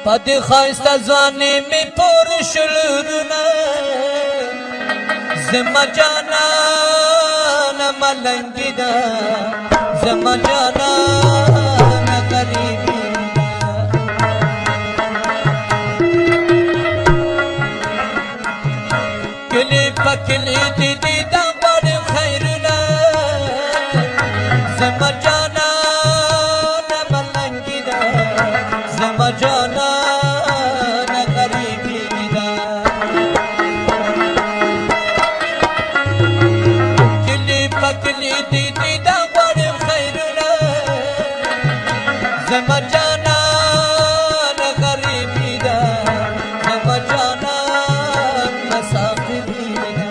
پد خواست زانی می پر شلورنا زما جانان ملنگی دا زما جانان غریبی کلی پکلی دیدی دا بار خیرنا زما جانان ملنگی دا زما جانان غریبی دا کلی پکلی دیدی دا بار خیرنا زما جانان غریبی دا زما جانان مسافری دا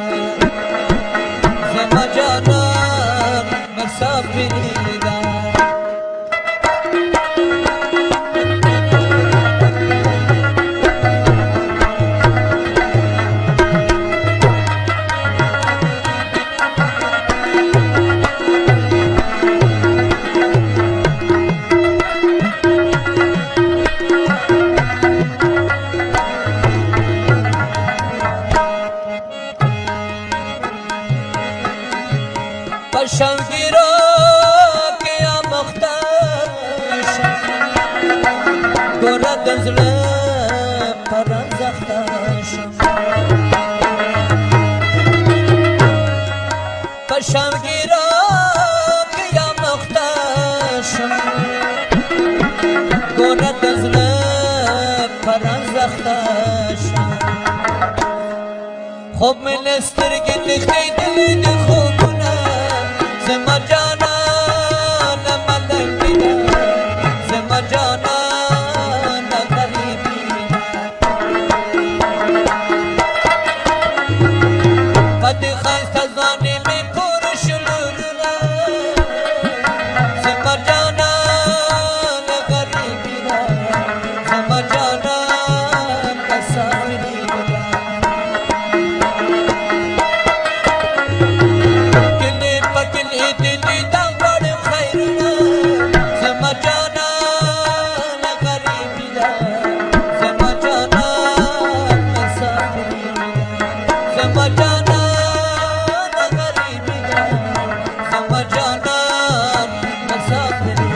زما جانان مسافری دا شمگیرا که مختش گورا دنزل پرانزختش شمگیرا که مختش گورا دنزل پرانزختش خوب من استرگی دختی دل خوبونه زما جانان ملنگی دا زما جانان غریبی پد خواست زانی می پر شلورنا زما جانان غریبی دا زما جانان مسافری دا کلی پکلی دیدی دا بار خیرنا زما جانان غریبی دا زما جانان مسافری دا زما جانان غریبی دا زما جانان مسافری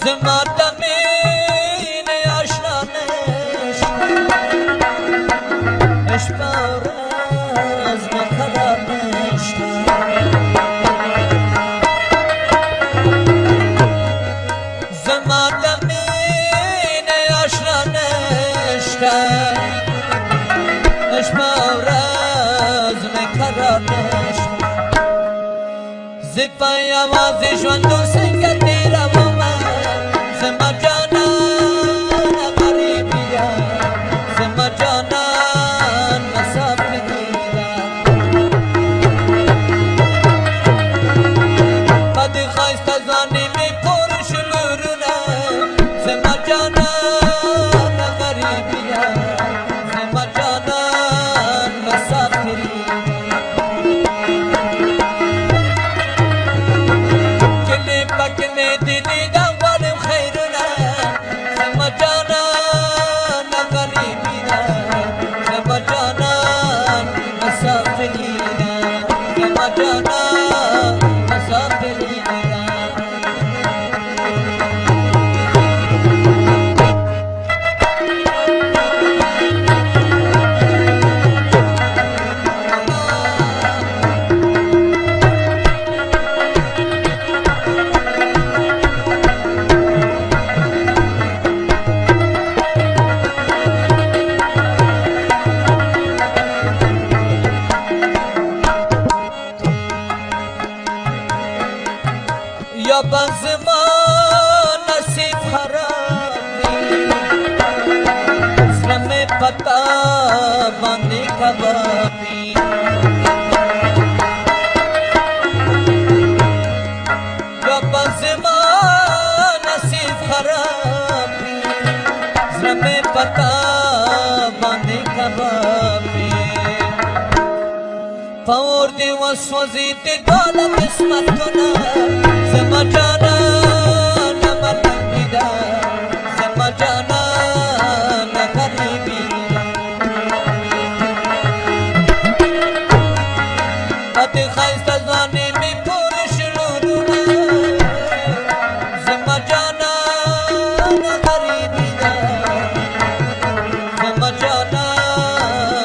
زما دمین آشنانش اشپار از مخرانش زما دمین آشنانش اشپار از مخرانش زپای آوازش وندو سنگ تیرا زما جانان غریبی دا زما جانان مسافری دا پد خواست زانی می پر شلورنا زما جانان غریبی دا زما جانان مسافری کلی پکلی دیدی دا یا بزما نصیب خرابی زم پتا باندې कबाबी नसीब खराबी में पता बांधे कबाबी पौर दिवस वजीत दौलत किस्मत ना समझाना न मलंगिदा समझाना न गरीबी अति खाइस्ता ज़वानी में पुरुष लोरूना समझाना न गरीबी दा समझाना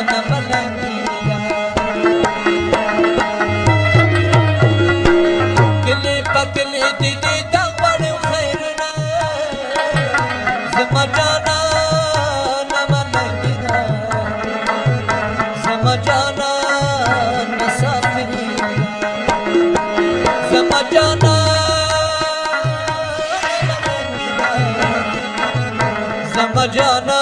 न मलंगिदा किले पकले दीदी दबर खैरना समझाना न मलंगिदा समझाना न साफरी समझाना समझाना